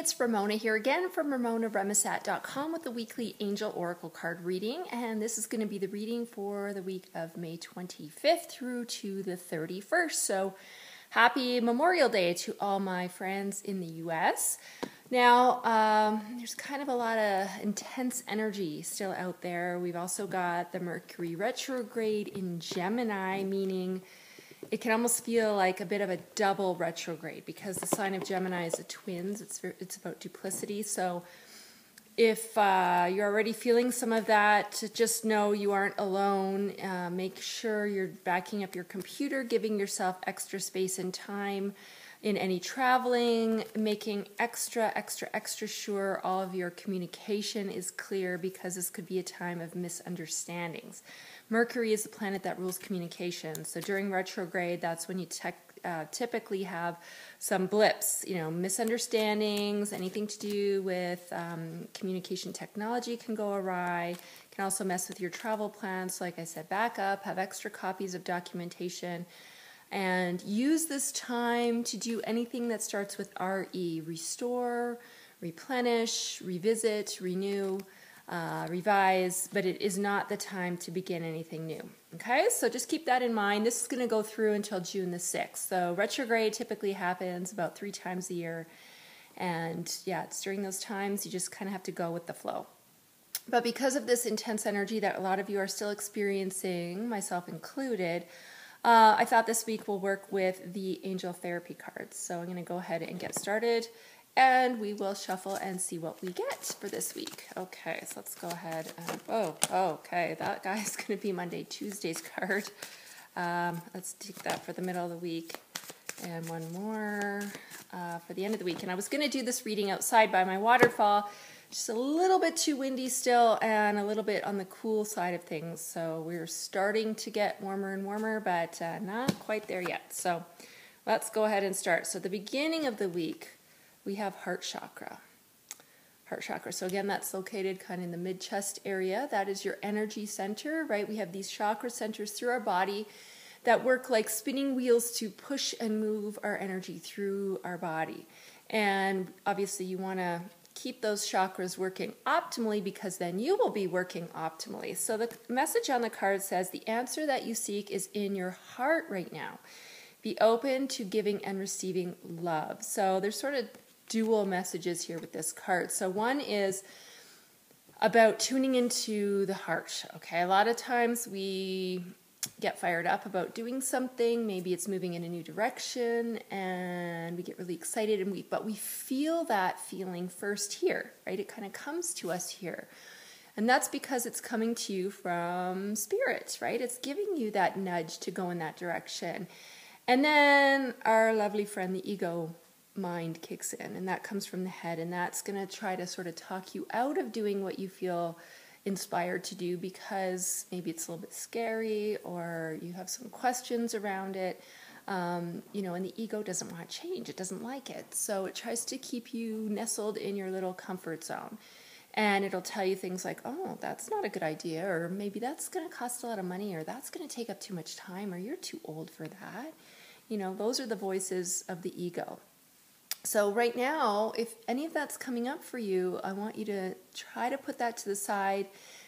it's Ramona here again from RamonaRemisat.com with the weekly Angel Oracle card reading, and this is going to be the reading for the week of May 25th through to the 31st. So happy Memorial Day to all my friends in the U.S. Now, there's kind of a lot of intense energy still out there. We've also got the Mercury retrograde in Gemini, meaning it can almost feel like a bit of a double retrograde because the sign of Gemini is a twins. It's about duplicity. So if you're already feeling some of that, just know you aren't alone. Make sure you're backing up your computer, giving yourself extra space and time in any traveling, making extra sure all of your communication is clear because this could be a time of misunderstandings. Mercury is the planet that rules communication. So during retrograde, that's when you typically have some blips, misunderstandings, anything to do with communication technology can go awry, can also mess with your travel plans. So like I said, back up, have extra copies of documentation, and use this time to do anything that starts with RE, restore, replenish, revisit, renew, revise, but it is not the time to begin anything new. Okay, so just keep that in mind. This is going to go through until June the 6th. So retrograde typically happens about 3 times a year. And yeah, it's during those times you just kind of have to go with the flow. But because of this intense energy that a lot of you are still experiencing, myself included, I thought this week we'll work with the angel therapy cards. So I'm going to go ahead and get started, and we will shuffle and see what we get for this week. Okay, so let's go ahead and, okay, that guy's going to be Monday, Tuesday's card. Let's take that for the middle of the week, and one more for the end of the week. And I was going to do this reading outside by my waterfall, just a little bit too windy still and a little bit on the cool side of things. So we're starting to get warmer and warmer, but not quite there yet. So let's go ahead and start. So at the beginning of the week, we have heart chakra. Heart chakra. So again, that's located kind of in the mid-chest area. That is your energy center, right? We have these chakra centers through our body that work like spinning wheels to push and move our energy through our body. And obviously you want to keep those chakras working optimally because then you will be working optimally. So the message on the card says the answer that you seek is in your heart right now. Be open to giving and receiving love. So there's sort of dual messages here with this card. So one is about tuning into the heart. Okay, a lot of times we get fired up about doing something. Maybe it's moving in a new direction and we get really excited, but we feel that feeling first here, right? It kind of comes to us here. And that's because it's coming to you from spirit, right? It's giving you that nudge to go in that direction. And then our lovely friend, the ego mind, kicks in, and that comes from the head, and that's going to try to sort of talk you out of doing what you feel inspired to do because maybe it's a little bit scary or you have some questions around it, and the ego doesn't want to change. It doesn't like it. So it tries to keep you nestled in your little comfort zone. And it'll tell you things like, oh, that's not a good idea, or maybe that's going to cost a lot of money, or that's going to take up too much time, or you're too old for that. Those are the voices of the ego. So right now, if any of that's coming up for you, I want you to try to put that to the side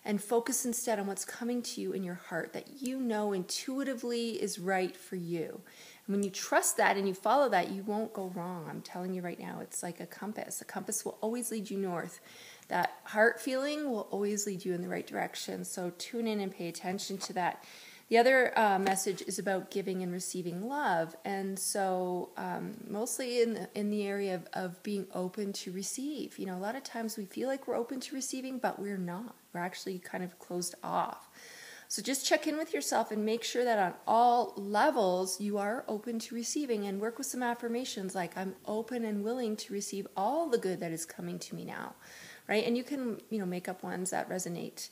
and focus instead on what's coming to you in your heart that you know intuitively is right for you. And when you trust that and you follow that, you won't go wrong. I'm telling you right now, it's like a compass. A compass will always lead you north. That heart feeling will always lead you in the right direction. So tune in and pay attention to that. The other message is about giving and receiving love, and so mostly in the area of being open to receive. A lot of times we feel like we're open to receiving, but we're not. We're actually kind of closed off. So just check in with yourself and make sure that on all levels you are open to receiving, and work with some affirmations like I'm open and willing to receive all the good that is coming to me now, right? And you can make up ones that resonate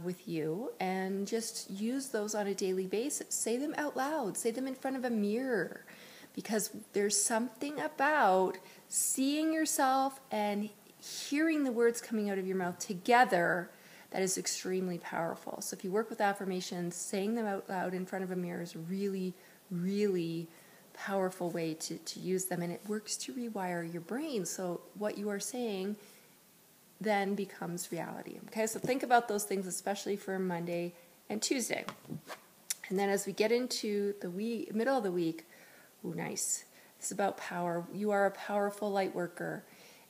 with you and just use those on a daily basis. Say them out loud. Say them in front of a mirror, because there's something about seeing yourself and hearing the words coming out of your mouth together that is extremely powerful. So if you work with affirmations, saying them out loud in front of a mirror is really, really powerful way to use them, and it works to rewire your brain. So what you are saying then becomes reality. Okay, so think about those things, especially for Monday and Tuesday. And then as we get into the middle of the week, ooh, nice. It's about power. You are a powerful light worker.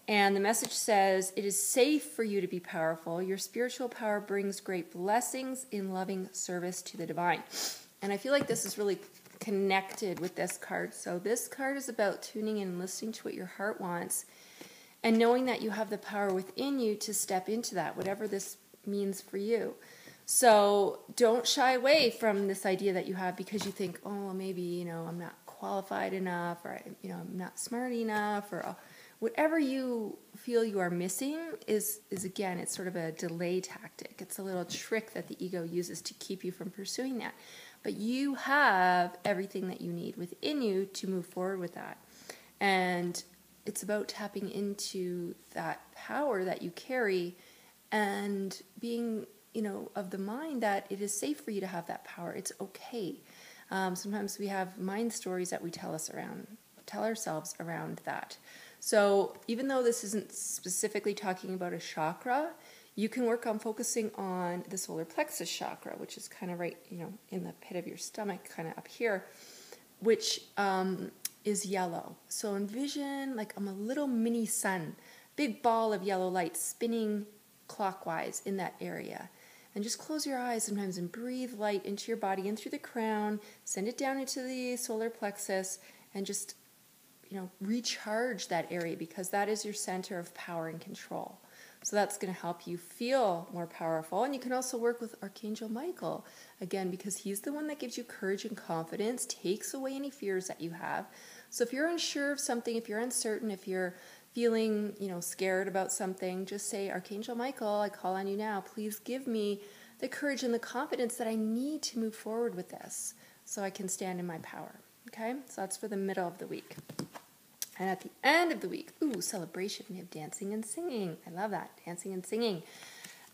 And the message says, it is safe for you to be powerful. Your spiritual power brings great blessings in loving service to the divine. And I feel like this is really connected with this card. So this card is about tuning in and listening to what your heart wants and knowing that you have the power within you to step into that, whatever this means for you. So don't shy away from this idea that you have because you think, oh, well, maybe, I'm not qualified enough, or, I'm not smart enough, or whatever you feel you are missing is again, it's sort of a delay tactic. It's a little trick that the ego uses to keep you from pursuing that. But you have everything that you need within you to move forward with that. And it's about tapping into that power that you carry and being, of the mind that it is safe for you to have that power. It's okay. Sometimes we have mind stories that we tell ourselves around that. So even though this isn't specifically talking about a chakra, you can work on focusing on the solar plexus chakra, which is kind of right, in the pit of your stomach, kind of up here, which is yellow. So envision like I'm a little mini sun, big ball of yellow light spinning clockwise in that area. And just close your eyes sometimes and breathe light into your body in through the crown, send it down into the solar plexus, and just, recharge that area because that is your center of power and control. So that's going to help you feel more powerful. And you can also work with Archangel Michael, again, because he's the one that gives you courage and confidence, takes away any fears that you have. So if you're unsure of something, if you're uncertain, if you're feeling, scared about something, just say, Archangel Michael, I call on you now. Please give me the courage and the confidence that I need to move forward with this so I can stand in my power. Okay? So that's for the middle of the week. And at the end of the week, celebration, we have dancing and singing. I love that, dancing and singing.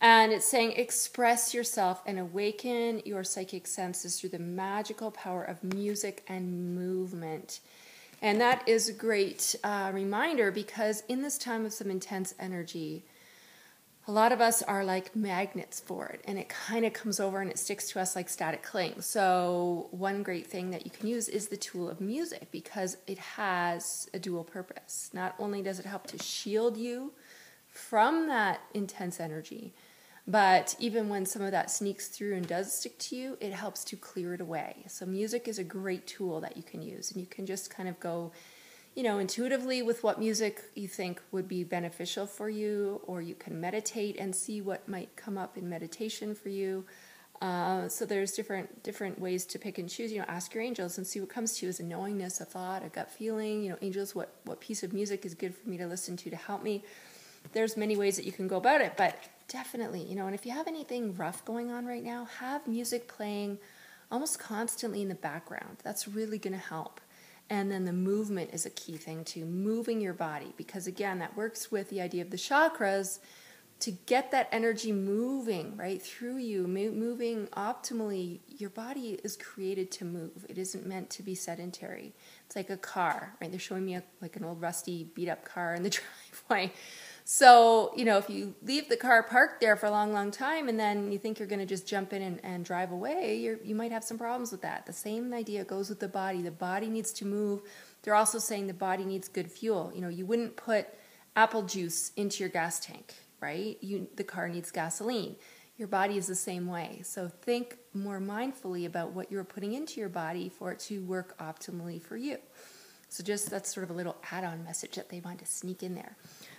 And it's saying express yourself and awaken your psychic senses through the magical power of music and movement. And that is a great reminder because in this time of some intense energy, a lot of us are like magnets for it, and it kind of comes over and it sticks to us like static cling. So one great thing that you can use is the tool of music because it has a dual purpose. Not only does it help to shield you from that intense energy, but even when some of that sneaks through and does stick to you, it helps to clear it away. So music is a great tool that you can use, and you can just kind of go intuitively with what music you think would be beneficial for you, or you can meditate and see what might come up in meditation for you. So there's different ways to pick and choose. Ask your angels and see what comes to you as a knowingness, a thought, a gut feeling. Angels, what piece of music is good for me to listen to help me? There's many ways that you can go about it, but definitely, and if you have anything rough going on right now, have music playing almost constantly in the background. That's really going to help. And then the movement is a key thing too, moving your body, because again, that works with the idea of the chakras to get that energy moving right through you, moving optimally. Your body is created to move. It isn't meant to be sedentary. It's like a car, right? They're showing me like an old rusty beat up car in the driveway. So, if you leave the car parked there for a long, long time and then you think you're going to just jump in and drive away, you might have some problems with that. The same idea goes with the body. The body needs to move. They're also saying the body needs good fuel. You wouldn't put apple juice into your gas tank, right? The car needs gasoline. Your body is the same way. So think more mindfully about what you're putting into your body for it to work optimally for you. So that's sort of a little add-on message that they want to sneak in there.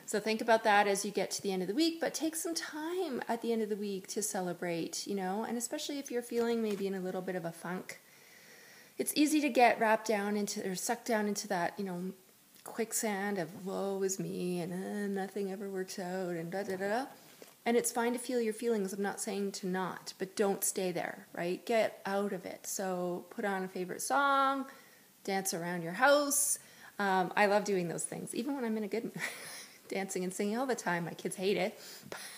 So think about that as you get to the end of the week, but take some time at the end of the week to celebrate, and especially if you're feeling maybe in a little bit of a funk. It's easy to get wrapped down into or sucked down into that, quicksand of woe is me and nothing ever works out and da-da-da-da. And it's fine to feel your feelings. I'm not saying to not, but don't stay there, right? Get out of it. So put on a favorite song, dance around your house. I love doing those things, even when I'm in a good mood. dancing and singing all the time. My kids hate it,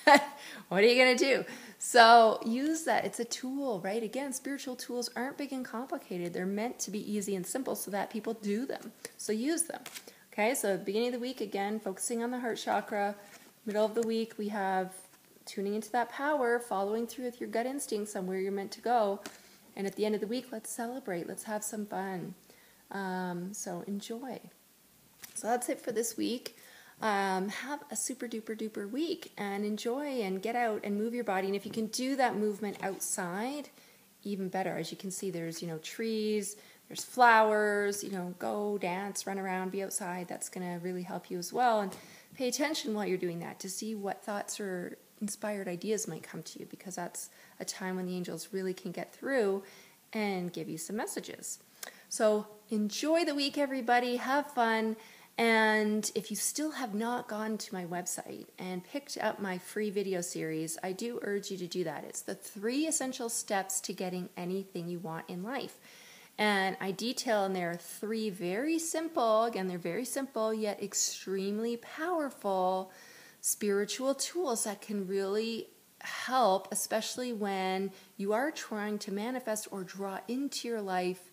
but what are you going to do? So use that. It's a tool, right? Again, spiritual tools aren't big and complicated. They're meant to be easy and simple so that people do them. So use them. Okay, so beginning of the week, again, focusing on the heart chakra. Middle of the week, we have tuning into that power, following through with your gut instincts on where you're meant to go. And at the end of the week, let's celebrate. Let's have some fun. So enjoy. So that's it for this week. Have a super duper duper week and enjoy and get out and move your body. And if you can do that movement outside, even better. As you can see, there's, trees, there's flowers, go dance, run around, be outside. That's going to really help you as well. And pay attention while you're doing that to see what thoughts or inspired ideas might come to you, because that's a time when the angels really can get through and give you some messages. So enjoy the week, everybody. Have fun. And if you still have not gone to my website and picked up my free video series, I do urge you to do that. It's the 3 essential steps to getting anything you want in life. And I detail in there 3 very simple, again, they're very simple yet extremely powerful spiritual tools that can really help, especially when you are trying to manifest or draw into your life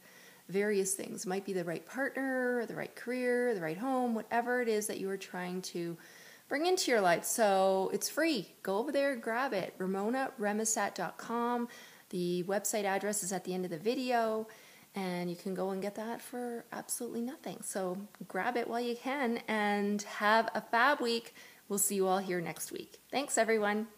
various things. It might be the right partner, the right career, the right home, whatever it is that you are trying to bring into your life. So it's free. Go over there, grab it. RamonaRemesat.com. The website address is at the end of the video, and you can go and get that for absolutely nothing. So grab it while you can and have a fab week. We'll see you all here next week. Thanks, everyone.